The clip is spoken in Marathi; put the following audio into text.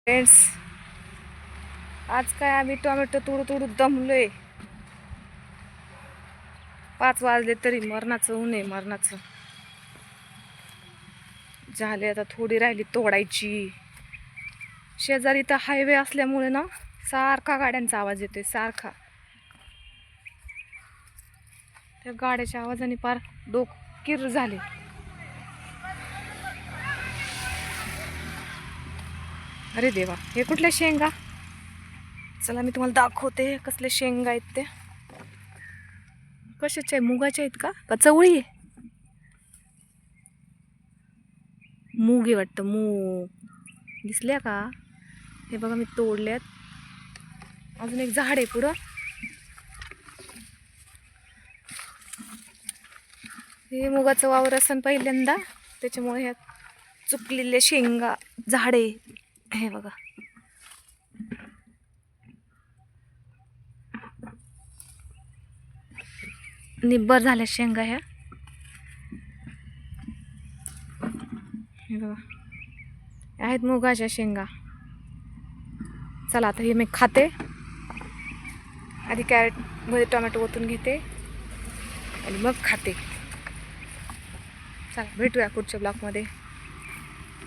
फ्रेंड्स, आज काय आम्ही टोमॅटो तोडू दमलोय. 5 वाजले तरी मरणाचं ऊन आहे. मरणाचं झाले. आता थोडी राहिली तोडायची. शेजारी तर हायवे असल्यामुळे ना सारखा गाड्यांचा आवाज येतोय. सारखा त्या गाड्याच्या आवाजाने पार डोकीर झाले. अरे देवा, हे कुठल्या शेंगा? चला मी तुम्हाला दाखवते कसले शेंगा आहेत ते. कशाचे आहे? मुगाचे आहेत का चवळी आहे? मूग आहे वाटतं. मूग दिसल्या का? हे बघा मी तोडल्यात. अजून एक झाड आहे पुढं. हे मुगाचं वावर असं पहिल्यांदा, त्याच्यामुळे ह्या चुकलेल्या शेंगा झाडे. हे बघा, निब्बर झाल्या शेंगा ह्या. हे बघा, आहेत मुगाच्या शेंगा. चला आता हे मी खाते. आधी कॅरेट मध्ये टोमॅटो ओतून घेते आणि मग खाते. चला भेटूया पुढच्या ब्लॉकमध्ये.